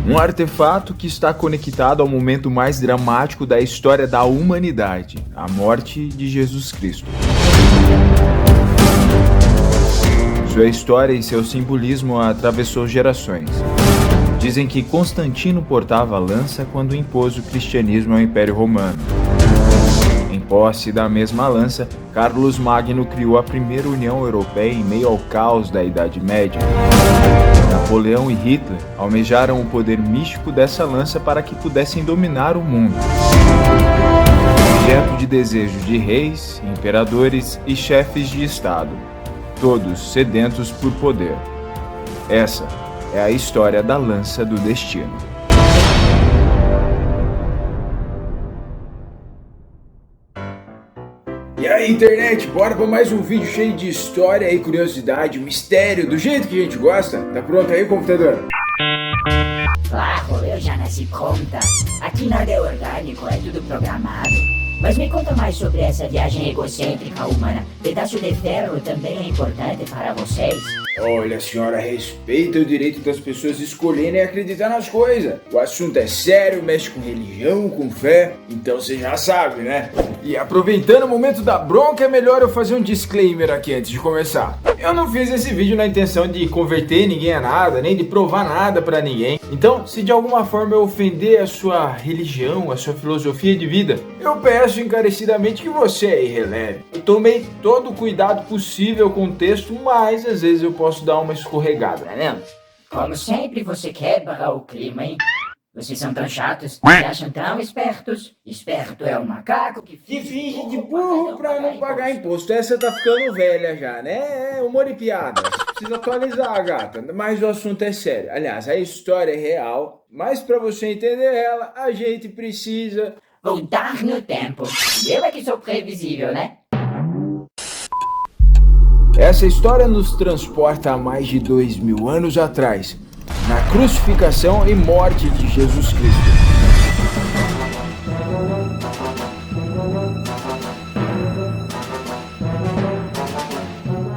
Um artefato que está conectado ao momento mais dramático da história da humanidade, a morte de Jesus Cristo. Sua história e seu simbolismo atravessou gerações. Dizem que Constantino portava a lança quando impôs o cristianismo ao Império Romano. Em posse da mesma lança, Carlos Magno criou a primeira União Europeia em meio ao caos da Idade Média. Napoleão e Hitler almejaram o poder místico dessa lança para que pudessem dominar o mundo. Objeto de desejo de reis, imperadores e chefes de Estado, todos sedentos por poder. Essa é a história da lança do destino. E aí, internet, bora para mais um vídeo cheio de história e curiosidade, mistério, do jeito que a gente gosta? Tá pronto aí, computador? Claro, eu já nasci pronta. Aqui nada é orgânico, é tudo programado. Mas me conta mais sobre essa viagem egocêntrica humana. Pedaço de ferro também é importante para vocês? Olha, senhora, respeita o direito das pessoas escolherem e acreditar nas coisas. O assunto é sério, mexe com religião, com fé, então você já sabe, né? E aproveitando o momento da bronca, é melhor eu fazer um disclaimer aqui antes de começar. Eu não fiz esse vídeo na intenção de converter ninguém a nada, nem de provar nada pra ninguém. Então, se de alguma forma eu ofender a sua religião, a sua filosofia de vida, eu peço encarecidamente que você aí releve. Eu tomei todo o cuidado possível com o texto, mas às vezes eu posso dar uma escorregada, Tá vendo? Como sempre você quebra o clima, hein? Vocês são tão chatos, se acham tão espertos. Esperto é um macaco que Que finge de burro pra não pagar imposto. Essa tá ficando velha já, né? É humor e piada. Precisa atualizar, gata. Mas o assunto é sério. Aliás, a história é real, mas pra você entender ela, a gente precisa voltar no tempo. Eu é que sou previsível, né? Essa história nos transporta a mais de 2000 anos atrás, na crucificação e morte de Jesus Cristo.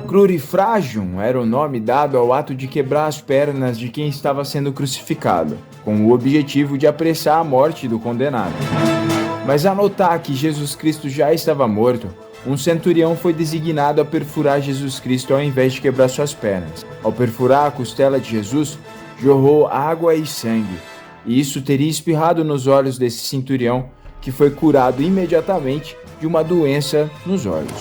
Crurifragium era o nome dado ao ato de quebrar as pernas de quem estava sendo crucificado, com o objetivo de apressar a morte do condenado. Mas ao notar que Jesus Cristo já estava morto, um centurião foi designado a perfurar Jesus Cristo ao invés de quebrar suas pernas. Ao perfurar a costela de Jesus, jorrou água e sangue, e isso teria espirrado nos olhos desse centurião, que foi curado imediatamente de uma doença nos olhos.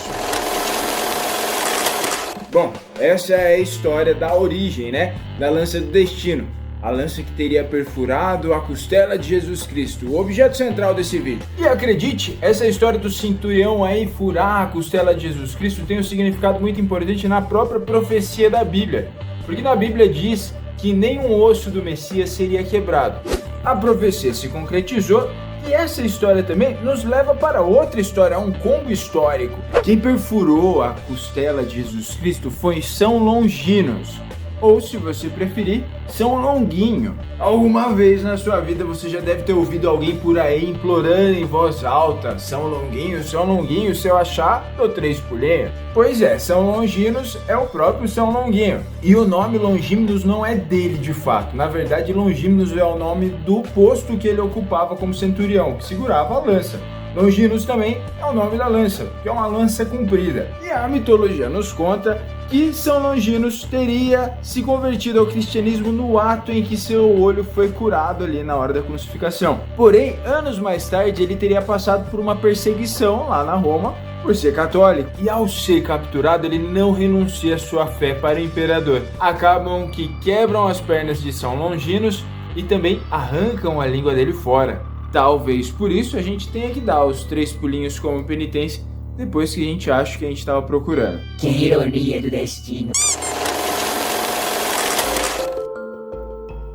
Bom, essa é a história da origem, né, da lança do destino. A lança que teria perfurado a costela de Jesus Cristo, o objeto central desse vídeo. E acredite, essa história do centurião aí furar a costela de Jesus Cristo tem um significado muito importante na própria profecia da Bíblia. Porque na Bíblia diz que nenhum osso do Messias seria quebrado. A profecia se concretizou e essa história também nos leva para outra história, um combo histórico. Quem perfurou a costela de Jesus Cristo foi São Longinos. Ou, se você preferir, São Longuinho. Alguma vez na sua vida você já deve ter ouvido alguém por aí implorando em voz alta: São Longuinho, se eu achar, dou 3 pulinhos. Pois é, São Longinos é o próprio São Longuinho. E o nome Longímenos não é dele de fato. Na verdade, Longímenos é o nome do posto que ele ocupava como centurião, que segurava a lança. Longinos também é o nome da lança, que é uma lança comprida. E a mitologia nos conta que São Longinos teria se convertido ao cristianismo no ato em que seu olho foi curado ali na hora da crucificação. Porém, anos mais tarde, ele teria passado por uma perseguição lá na Roma por ser católico. E ao ser capturado, ele não renuncia à sua fé para o imperador. Acabam que quebram as pernas de São Longinos e também arrancam a língua dele fora. Talvez por isso a gente tenha que dar os 3 pulinhos como penitência depois que a gente acha que a gente estava procurando. Que ironia do destino.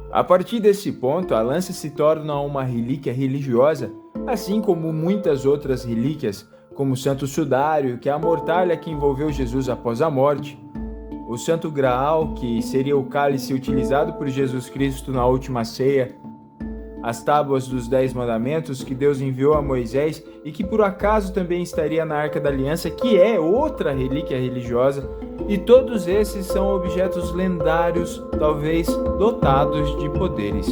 A partir desse ponto, a lança se torna uma relíquia religiosa, assim como muitas outras relíquias, como o Santo Sudário, que é a mortalha que envolveu Jesus após a morte, o Santo Graal, que seria o cálice utilizado por Jesus Cristo na última ceia, as tábuas dos 10 mandamentos que Deus enviou a Moisés e que por acaso também estaria na Arca da Aliança, que é outra relíquia religiosa, e todos esses são objetos lendários, talvez dotados de poderes.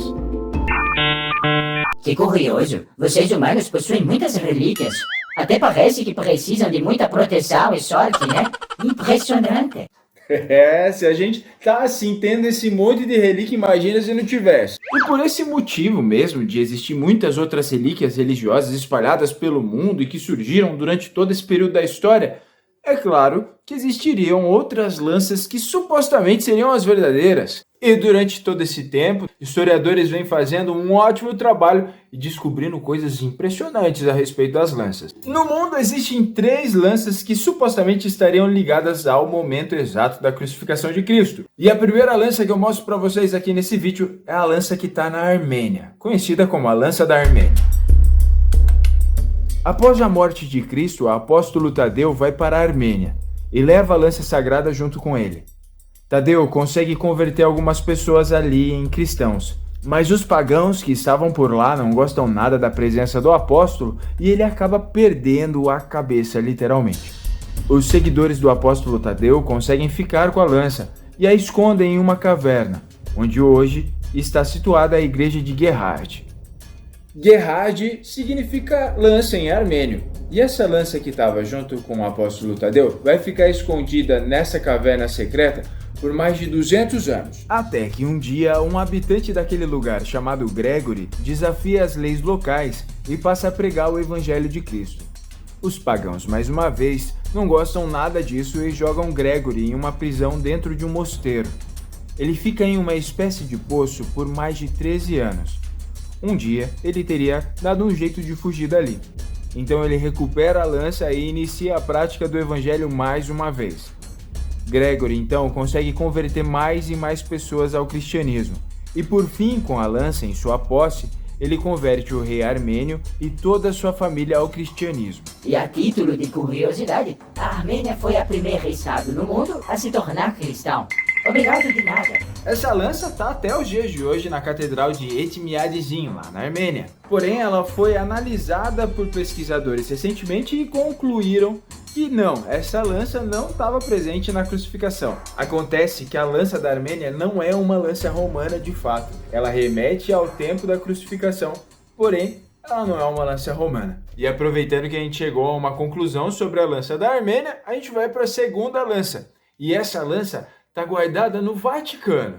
Que curioso, vocês humanos possuem muitas relíquias. Até parece que precisam de muita proteção e sorte, né? Impressionante. Se a gente tá assim, tendo esse monte de relíquia, imagina se não tivesse. E por esse motivo mesmo, de existir muitas outras relíquias religiosas espalhadas pelo mundo e que surgiram durante todo esse período da história, é claro que existiriam outras lanças que supostamente seriam as verdadeiras. E durante todo esse tempo, historiadores vêm fazendo um ótimo trabalho e descobrindo coisas impressionantes a respeito das lanças. No mundo existem 3 lanças que supostamente estariam ligadas ao momento exato da crucificação de Cristo. E a primeira lança que eu mostro para vocês aqui nesse vídeo é a lança que está na Armênia, conhecida como a lança da Armênia. Após a morte de Cristo, o apóstolo Tadeu vai para a Armênia e leva a lança sagrada junto com ele. Tadeu consegue converter algumas pessoas ali em cristãos, mas os pagãos que estavam por lá não gostam nada da presença do apóstolo e ele acaba perdendo a cabeça literalmente. Os seguidores do apóstolo Tadeu conseguem ficar com a lança e a escondem em uma caverna, onde hoje está situada a igreja de Gerhard. Gerhard significa lança em armênio, e essa lança que estava junto com o apóstolo Tadeu vai ficar escondida nessa caverna secreta por mais de 200 anos. Até que um dia, um habitante daquele lugar chamado Gregory desafia as leis locais e passa a pregar o evangelho de Cristo. Os pagãos, mais uma vez, não gostam nada disso e jogam Gregory em uma prisão dentro de um mosteiro. Ele fica em uma espécie de poço por mais de 13 anos. Um dia, ele teria dado um jeito de fugir dali. Então ele recupera a lança e inicia a prática do evangelho mais uma vez. Gregory, então, consegue converter mais e mais pessoas ao cristianismo. E por fim, com a lança em sua posse, ele converte o rei armênio e toda a sua família ao cristianismo. E a título de curiosidade, a Armênia foi a primeira estado no mundo a se tornar cristão. Obrigado de nada. Essa lança está até os dias de hoje na Catedral de Etmiadzin, lá na Armênia. Porém, ela foi analisada por pesquisadores recentemente e concluíram que não, essa lança não estava presente na crucificação. Acontece que a lança da Armênia não é uma lança romana de fato. Ela remete ao tempo da crucificação, porém, ela não é uma lança romana. E aproveitando que a gente chegou a uma conclusão sobre a lança da Armênia, a gente vai para a segunda lança. E essa lança está guardada no Vaticano.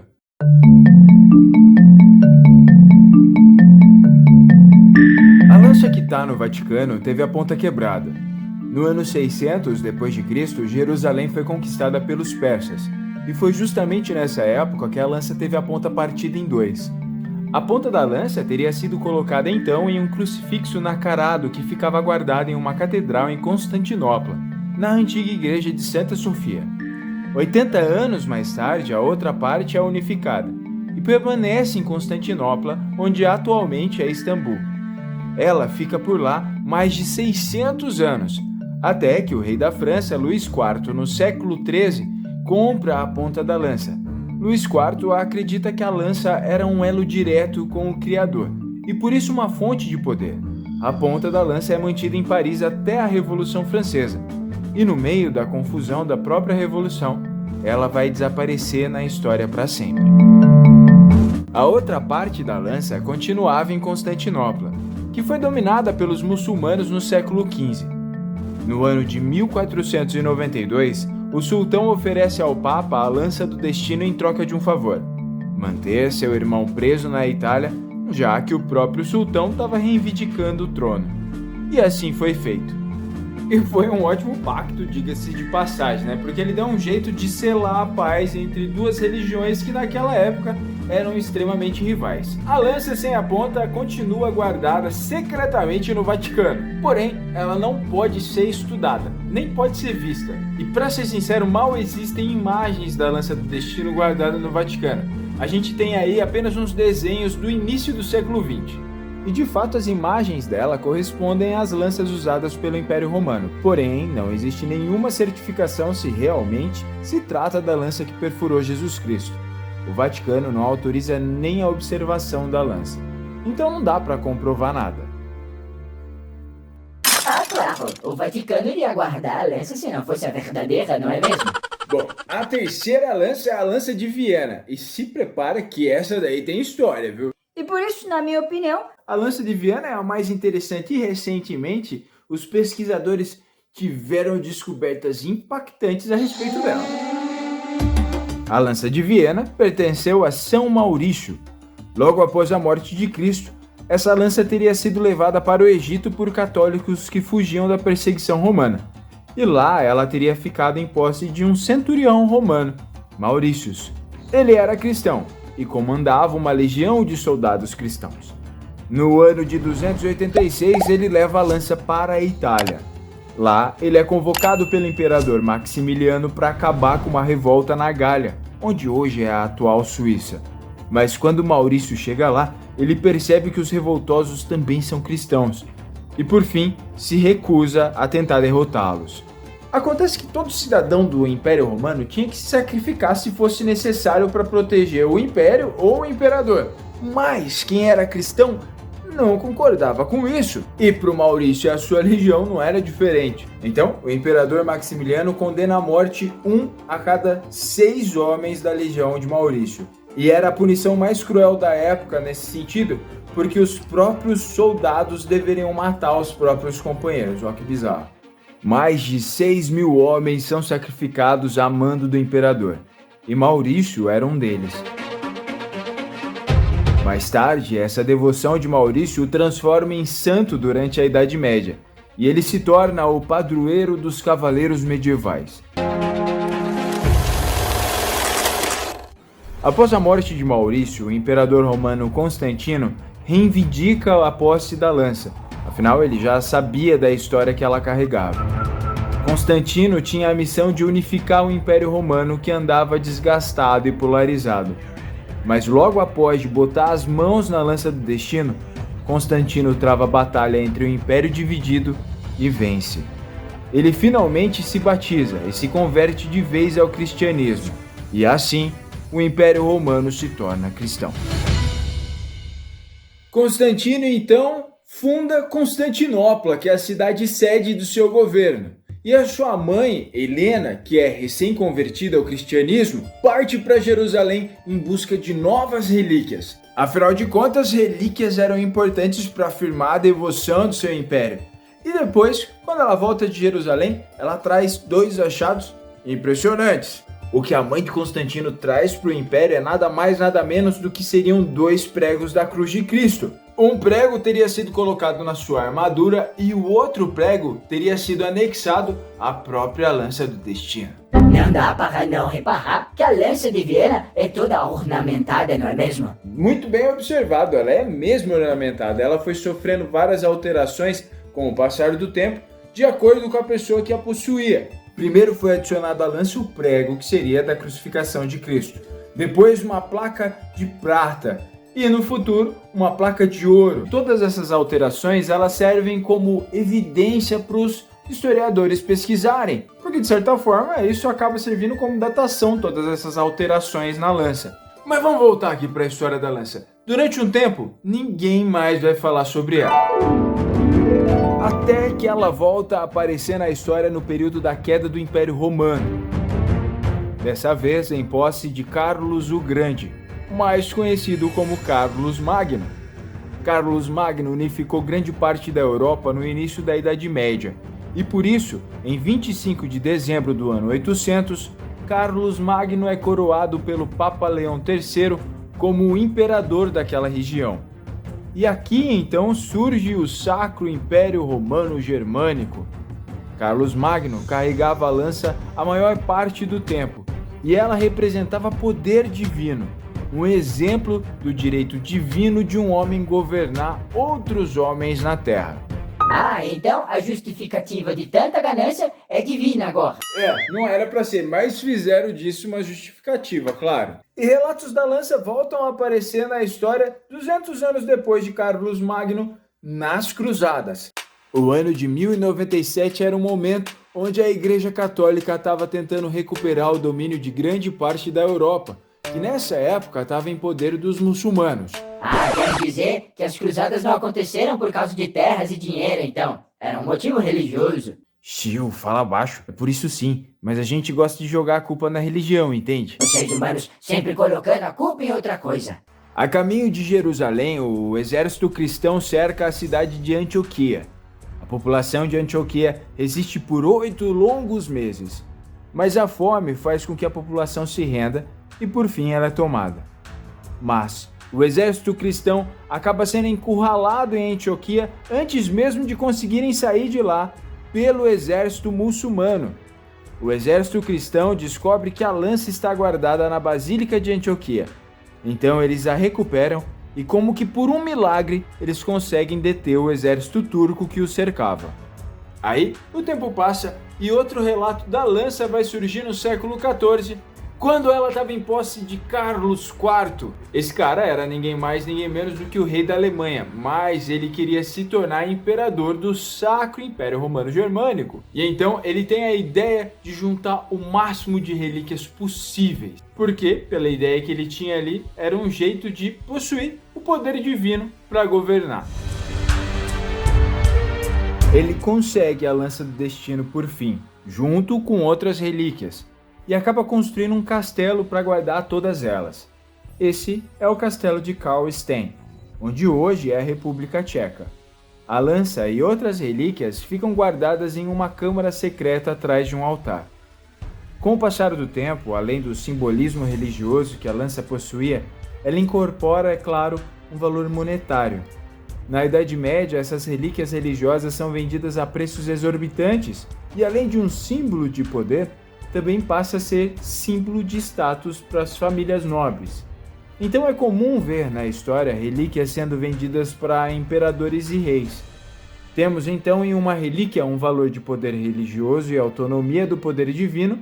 A lança que está no Vaticano teve a ponta quebrada. No ano 600 d.C., Jerusalém foi conquistada pelos persas, e foi justamente nessa época que a lança teve a ponta partida em 2. A ponta da lança teria sido colocada então em um crucifixo nacarado que ficava guardado em uma catedral em Constantinopla, na antiga igreja de Santa Sofia. 80 anos mais tarde, a outra parte é unificada e permanece em Constantinopla, onde atualmente é Istambul. Ela fica por lá mais de 600 anos, até que o rei da França, Luís IV, no século XIII, compra a ponta da lança. Luís IV acredita que a lança era um elo direto com o Criador, e por isso uma fonte de poder. A ponta da lança é mantida em Paris até a Revolução Francesa, e no meio da confusão da própria Revolução, ela vai desaparecer na história para sempre. A outra parte da lança continuava em Constantinopla, que foi dominada pelos muçulmanos no século XV. No ano de 1492, o sultão oferece ao Papa a lança do destino em troca de um favor: manter seu irmão preso na Itália, já que o próprio sultão estava reivindicando o trono. E assim foi feito. E foi um ótimo pacto, diga-se de passagem, né? Porque ele deu um jeito de selar a paz entre duas religiões que naquela época eram extremamente rivais. A lança sem a ponta continua guardada secretamente no Vaticano, porém ela não pode ser estudada, nem pode ser vista. E para ser sincero, mal existem imagens da lança do destino guardada no Vaticano. A gente tem aí apenas uns desenhos do início do século XX. E de fato as imagens dela correspondem às lanças usadas pelo Império Romano. Porém, não existe nenhuma certificação se realmente se trata da lança que perfurou Jesus Cristo. O Vaticano não autoriza nem a observação da lança. Então não dá para comprovar nada. Ah, claro, o Vaticano iria guardar a lança se não fosse a verdadeira, não é mesmo? Bom, a terceira lança é a lança de Viena. E se prepara que essa daí tem história, viu? E por Por isso, na minha opinião, a lança de Viena é a mais interessante e recentemente os pesquisadores tiveram descobertas impactantes a respeito dela. A lança de Viena pertenceu a São Maurício. Logo após a morte de Cristo, essa lança teria sido levada para o Egito por católicos que fugiam da perseguição romana. E lá ela teria ficado em posse de um centurião romano, Maurícius. Ele era cristão e comandava uma legião de soldados cristãos. No ano de 286, ele leva a lança para a Itália. Lá, ele é convocado pelo imperador Maximiliano para acabar com uma revolta na Gália, onde hoje é a atual Suíça. Mas quando Maurício chega lá, ele percebe que os revoltosos também são cristãos e, por fim, se recusa a tentar derrotá-los. Acontece que todo cidadão do Império Romano tinha que se sacrificar se fosse necessário para proteger o Império ou o Imperador. Mas quem era cristão não concordava com isso. E para o Maurício e a sua legião não era diferente. Então, o Imperador Maximiliano condena à morte 1 a cada 6 homens da legião de Maurício. E era a punição mais cruel da época nesse sentido, porque os próprios soldados deveriam matar os próprios companheiros. Olha que bizarro. Mais de 6.000 homens são sacrificados a mando do imperador, e Maurício era um deles. Mais tarde, essa devoção de Maurício o transforma em santo durante a Idade Média, e ele se torna o padroeiro dos cavaleiros medievais. Após a morte de Maurício, o imperador romano Constantino reivindica a posse da lança. Afinal, ele já sabia da história que ela carregava. Constantino tinha a missão de unificar o Império Romano que andava desgastado e polarizado. Mas logo após de botar as mãos na lança do destino, Constantino trava a batalha entre o Império dividido e vence. Ele finalmente se batiza e se converte de vez ao cristianismo. E assim, o Império Romano se torna cristão. Constantino, então, funda Constantinopla, que é a cidade sede do seu governo. E a sua mãe, Helena, que é recém-convertida ao cristianismo, parte para Jerusalém em busca de novas relíquias. Afinal de contas, relíquias eram importantes para afirmar a devoção do seu império. E depois, quando ela volta de Jerusalém, ela traz 2 achados impressionantes. O que a mãe de Constantino traz para o império é nada mais nada menos do que seriam 2 pregos da cruz de Cristo. Um prego teria sido colocado na sua armadura e o outro prego teria sido anexado à própria lança do destino. Não dá para não reparar que a lança de Viena é toda ornamentada, não é mesmo? Muito bem observado, ela é mesmo ornamentada. Ela foi sofrendo várias alterações com o passar do tempo, de acordo com a pessoa que a possuía. Primeiro foi adicionado à lança o prego, que seria da crucificação de Cristo. Depois uma placa de prata. E no futuro, uma placa de ouro. Todas essas alterações elas servem como evidência para os historiadores pesquisarem, porque de certa forma isso acaba servindo como datação, todas essas alterações na lança. Mas vamos voltar aqui para a história da lança. Durante um tempo, ninguém mais vai falar sobre ela. Até que ela volta a aparecer na história no período da queda do Império Romano. Dessa vez em posse de Carlos o Grande, mais conhecido como Carlos Magno. Carlos Magno unificou grande parte da Europa no início da Idade Média, e por isso, em 25 de dezembro do ano 800, Carlos Magno é coroado pelo Papa Leão III como o imperador daquela região. E aqui então surge o Sacro Império Romano Germânico. Carlos Magno carregava a lança a maior parte do tempo, e ela representava poder divino. Um exemplo do direito divino de um homem governar outros homens na Terra. Ah, então a justificativa de tanta ganância é divina agora. Não era para ser, mas fizeram disso uma justificativa, claro. E relatos da lança voltam a aparecer na história 200 anos depois de Carlos Magno, nas Cruzadas. O ano de 1097 era um momento onde a Igreja Católica estava tentando recuperar o domínio de grande parte da Europa, que nessa época estava em poder dos muçulmanos. Ah, quer dizer que as cruzadas não aconteceram por causa de terras e dinheiro, então? Era um motivo religioso. Chiu, fala baixo. É por isso sim, mas a gente gosta de jogar a culpa na religião, entende? Os seres humanos sempre colocando a culpa em outra coisa. A caminho de Jerusalém, o exército cristão cerca a cidade de Antioquia. A população de Antioquia resiste por 8 longos meses, mas a fome faz com que a população se renda e por fim ela é tomada. Mas o exército cristão acaba sendo encurralado em Antioquia antes mesmo de conseguirem sair de lá pelo exército muçulmano. O exército cristão descobre que a lança está guardada na Basílica de Antioquia. Então eles a recuperam e, como que por um milagre, eles conseguem deter o exército turco que o cercava. Aí, o tempo passa e outro relato da lança vai surgir no século XIV, quando ela estava em posse de Carlos IV. Esse cara era ninguém mais, ninguém menos do que o rei da Alemanha, mas ele queria se tornar imperador do Sacro Império Romano Germânico. E então ele tem a ideia de juntar o máximo de relíquias possíveis, porque, pela ideia que ele tinha ali, era um jeito de possuir o poder divino para governar. Ele consegue a Lança do Destino por fim, junto com outras relíquias, e acaba construindo um castelo para guardar todas elas. Esse é o castelo de Karl Sten, onde hoje é a República Tcheca. A lança e outras relíquias ficam guardadas em uma câmara secreta atrás de um altar. Com o passar do tempo, além do simbolismo religioso que a lança possuía, ela incorpora, é claro, um valor monetário. Na Idade Média, essas relíquias religiosas são vendidas a preços exorbitantes e, além de um símbolo de poder, também passa a ser símbolo de status para as famílias nobres. Então é comum ver na história relíquias sendo vendidas para imperadores e reis. Temos então em uma relíquia um valor de poder religioso e autonomia do poder divino,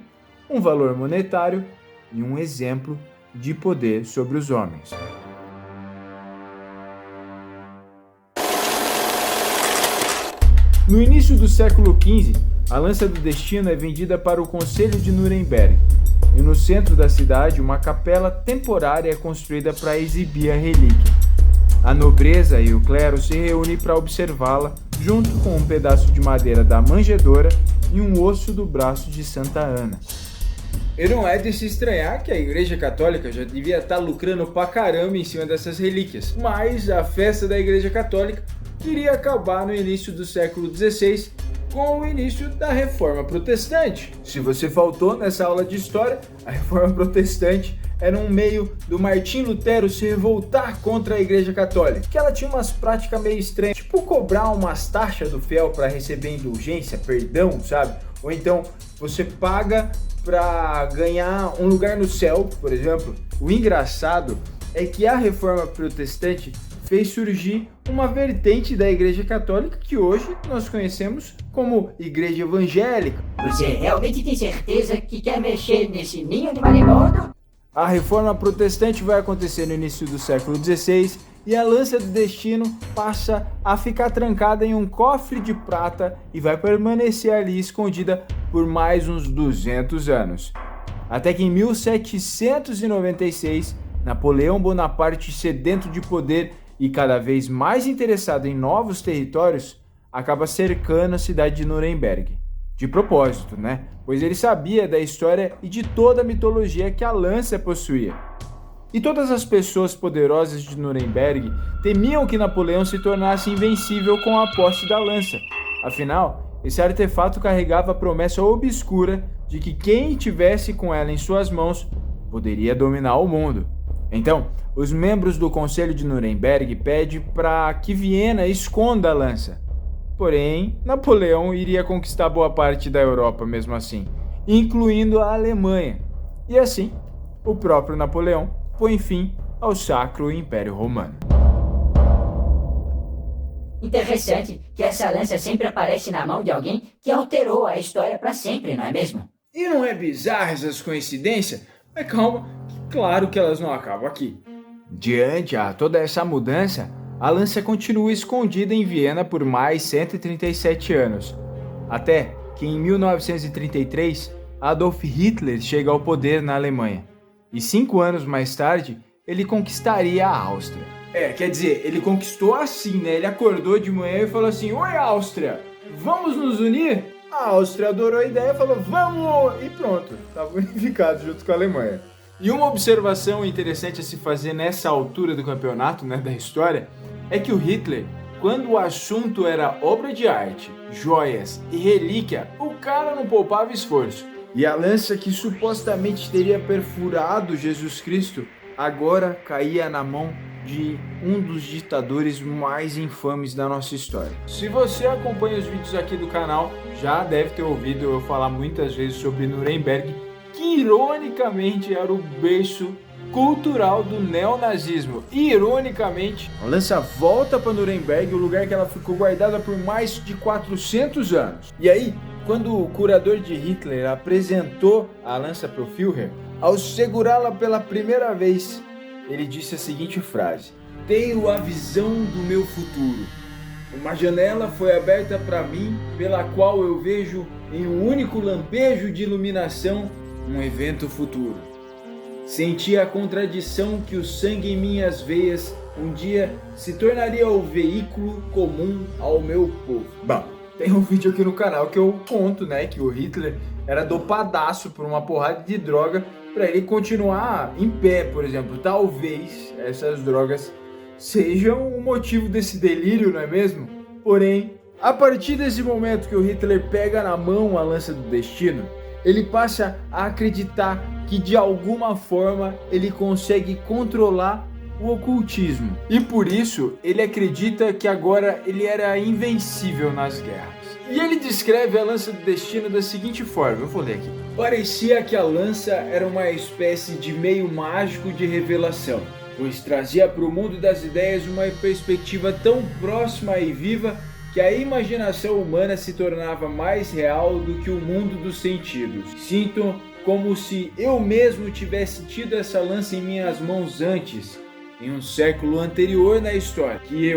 um valor monetário e um exemplo de poder sobre os homens. No início do século XV, a Lança do Destino é vendida para o Conselho de Nuremberg, e no centro da cidade uma capela temporária é construída para exibir a relíquia. A nobreza e o clero se reúnem para observá-la, junto com um pedaço de madeira da manjedoura e um osso do braço de Santa Ana. E não é de se estranhar que a Igreja Católica já devia estar lucrando pra caramba em cima dessas relíquias, mas a festa da Igreja Católica iria acabar no início do século XVI, com o início da Reforma Protestante. Se você faltou nessa aula de história, a Reforma Protestante era um meio do Martim Lutero se revoltar contra a Igreja Católica, que ela tinha umas práticas meio estranhas, tipo cobrar umas taxas do fiel para receber indulgência, perdão, sabe? Ou então você paga para ganhar um lugar no céu, por exemplo. O engraçado é que a Reforma Protestante fez surgir uma vertente da Igreja Católica que hoje nós conhecemos como Igreja Evangélica. Você realmente tem certeza que quer mexer nesse ninho de marimbondo? A Reforma Protestante vai acontecer no início do século XVI e a Lança do Destino passa a ficar trancada em um cofre de prata e vai permanecer ali escondida por mais uns 200 anos. Até que em 1796, Napoleão Bonaparte, sedento de poder e cada vez mais interessado em novos territórios, acaba cercando a cidade de Nuremberg. De propósito, né? Pois ele sabia da história e de toda a mitologia que a lança possuía. E todas as pessoas poderosas de Nuremberg temiam que Napoleão se tornasse invencível com a posse da lança. Afinal, esse artefato carregava a promessa obscura de que quem tivesse com ela em suas mãos poderia dominar o mundo. Então, os membros do Conselho de Nuremberg pedem para que Viena esconda a lança. Porém, Napoleão iria conquistar boa parte da Europa mesmo assim, incluindo a Alemanha. E assim, o próprio Napoleão põe fim ao Sacro Império Romano. Interessante que essa lança sempre aparece na mão de alguém que alterou a história para sempre, não é mesmo? E não é bizarro essas coincidências? Mas calma, claro que elas não acabam aqui. Diante a toda essa mudança, a lança continua escondida em Viena por mais 137 anos, até que em 1933 Adolf Hitler chega ao poder na Alemanha, e 5 anos mais tarde ele conquistaria a Áustria. Quer dizer, ele conquistou assim, né? Ele acordou de manhã e falou assim: "Oi, Áustria, vamos nos unir?" A Áustria adorou a ideia e falou: "Vamos!" E pronto, estava unificado junto com a Alemanha. E uma observação interessante a se fazer nessa altura do campeonato, né, da história, é que o Hitler, quando o assunto era obra de arte, joias e relíquia, o cara não poupava esforço. E a lança que supostamente teria perfurado Jesus Cristo, agora caía na mão de um dos ditadores mais infames da nossa história. Se você acompanha os vídeos aqui do canal, já deve ter ouvido eu falar muitas vezes sobre Nuremberg, que ironicamente era o berço cultural do neonazismo. Ironicamente, a lança volta para Nuremberg, o lugar que ela ficou guardada por mais de 400 anos. E aí, quando o curador de Hitler apresentou a lança para o Führer, ao segurá-la pela primeira vez, ele disse a seguinte frase: "Tenho a visão do meu futuro. Uma janela foi aberta para mim, pela qual eu vejo em um único lampejo de iluminação um evento futuro. Senti a contradição que o sangue em minhas veias um dia se tornaria o veículo comum ao meu povo." Bom, tem um vídeo aqui no canal que eu conto, né, que o Hitler era dopadaço por uma porrada de droga para ele continuar em pé, por exemplo. Talvez essas drogas sejam o motivo desse delírio, não é mesmo? Porém, a partir desse momento que o Hitler pega na mão a lança do destino, ele passa a acreditar que de alguma forma ele consegue controlar o ocultismo. E por isso ele acredita que agora ele era invencível nas guerras. E ele descreve a lança do destino da seguinte forma, eu vou ler aqui. "Parecia que a lança era uma espécie de meio mágico de revelação, pois trazia para o mundo das ideias uma perspectiva tão próxima e viva que a imaginação humana se tornava mais real do que o mundo dos sentidos. Sinto como se eu mesmo tivesse tido essa lança em minhas mãos antes, em um século anterior na história, que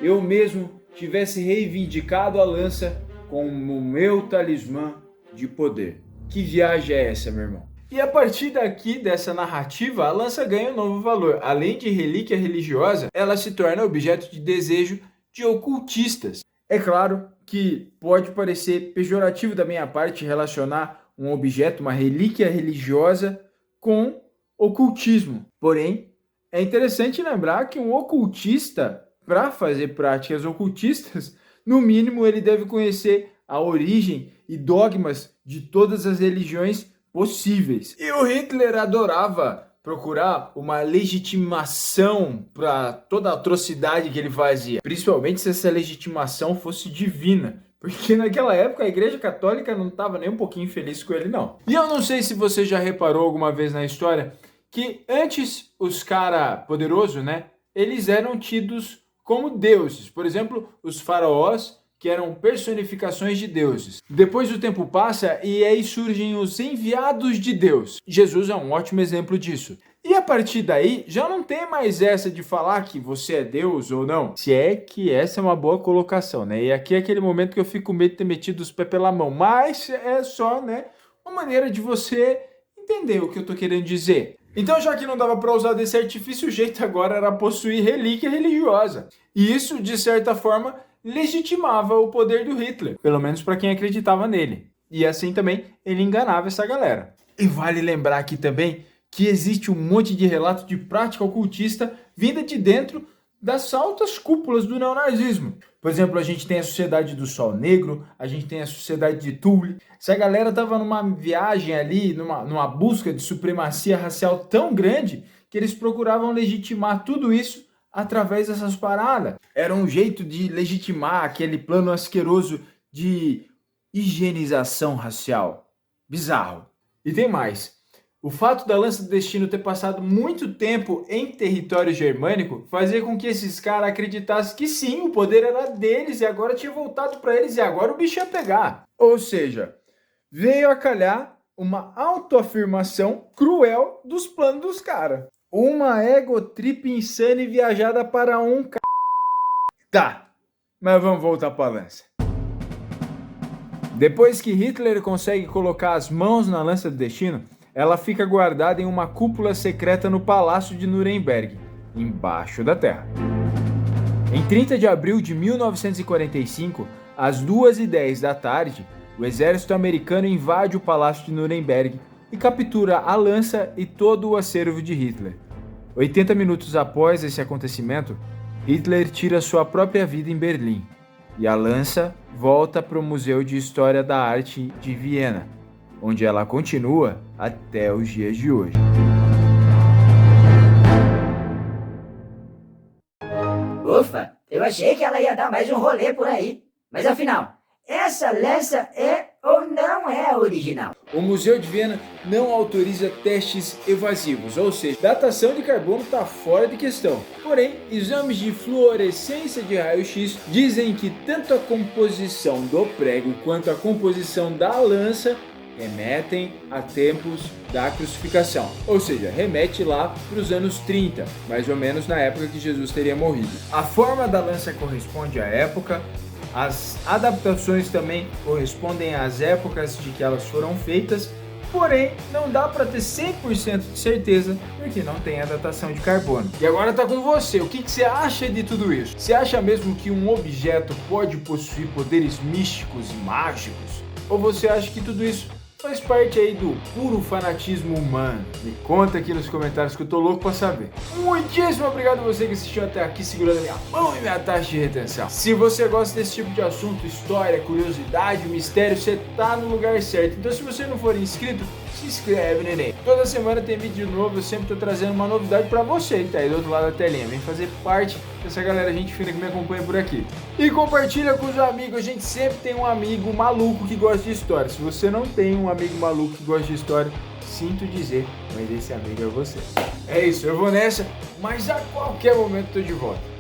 eu mesmo tivesse reivindicado a lança como meu talismã de poder." Que viagem é essa, meu irmão? E a partir daqui, dessa narrativa, a lança ganha um novo valor. Além de relíquia religiosa, ela se torna objeto de desejo de ocultistas. É claro que pode parecer pejorativo da minha parte relacionar um objeto, uma relíquia religiosa, com ocultismo. Porém, é interessante lembrar que um ocultista, para fazer práticas ocultistas, no mínimo ele deve conhecer a origem e dogmas de todas as religiões possíveis. E o Hitler adorava procurar uma legitimação para toda a atrocidade que ele fazia, principalmente se essa legitimação fosse divina, porque naquela época a Igreja Católica não estava nem um pouquinho feliz com ele, não. E eu não sei se você já reparou alguma vez na história que antes os cara poderosos, né, eles eram tidos como deuses. Por exemplo, os faraós, que eram personificações de deuses. Depois o tempo passa e aí surgem os enviados de Deus. Jesus é um ótimo exemplo disso. E a partir daí, já não tem mais essa de falar que você é Deus ou não. Se é que essa é uma boa colocação, né? E aqui é aquele momento que eu fico com medo de ter metido os pés pela mão. Mas é só, né, uma maneira de você entender o que eu tô querendo dizer. Então, já que não dava para usar desse artifício, o jeito agora era possuir relíquia religiosa. E isso, de certa forma, legitimava o poder do Hitler, pelo menos para quem acreditava nele. E assim também ele enganava essa galera. E vale lembrar aqui também que existe um monte de relato de prática ocultista vinda de dentro das altas cúpulas do neonazismo. Por exemplo, a gente tem a Sociedade do Sol Negro, a gente tem a Sociedade de Thule. Essa galera estava numa viagem ali, numa busca de supremacia racial tão grande que eles procuravam legitimar tudo isso através dessas paradas. Era um jeito de legitimar aquele plano asqueroso de higienização racial. Bizarro. E tem mais. O fato da Lança do Destino ter passado muito tempo em território germânico fazia com que esses caras acreditassem que sim, o poder era deles e agora tinha voltado para eles e agora o bicho ia pegar. Ou seja, veio a calhar uma autoafirmação cruel dos planos dos caras. Uma egotrip insana e viajada para um c... Tá, mas vamos voltar para a lança. Depois que Hitler consegue colocar as mãos na Lança do Destino, ela fica guardada em uma cúpula secreta no Palácio de Nuremberg, embaixo da terra. Em 30 de abril de 1945, às 2h10 da tarde, o exército americano invade o Palácio de Nuremberg e captura a lança e todo o acervo de Hitler. 80 minutos após esse acontecimento, Hitler tira sua própria vida em Berlim, e a lança volta para o Museu de História da Arte de Viena, onde ela continua até os dias de hoje. Ufa, eu achei que ela ia dar mais um rolê por aí. Mas afinal, essa lança é ou não é a original? O Museu de Viena não autoriza testes evasivos, ou seja, datação de carbono está fora de questão. Porém, exames de fluorescência de raio-x dizem que tanto a composição do prego quanto a composição da lança remetem a tempos da crucificação, ou seja, remete lá para os anos 30, mais ou menos na época que Jesus teria morrido. A forma da lança corresponde à época, as adaptações também correspondem às épocas de que elas foram feitas, porém não dá para ter 100% de certeza porque não tem a datação de carbono. E agora tá com você, o que você acha de tudo isso? Você acha mesmo que um objeto pode possuir poderes místicos e mágicos? Ou você acha que tudo isso faz parte aí do puro fanatismo humano? Me conta aqui nos comentários que eu tô louco pra saber. Muitíssimo obrigado a você que assistiu até aqui segurando a minha mão e minha taxa de retenção. Se você gosta desse tipo de assunto, história, curiosidade, mistério, você tá no lugar certo. Então se você não for inscrito, se inscreve, neném. Toda semana tem vídeo novo, eu sempre tô trazendo uma novidade pra você que tá aí do outro lado da telinha. Vem fazer parte dessa galera gente fina que me acompanha por aqui. E compartilha com os amigos, a gente sempre tem um amigo maluco que gosta de história. Se você não tem um amigo maluco que gosta de história, sinto dizer, mas esse amigo é você. É isso, eu vou nessa, mas a qualquer momento tô de volta.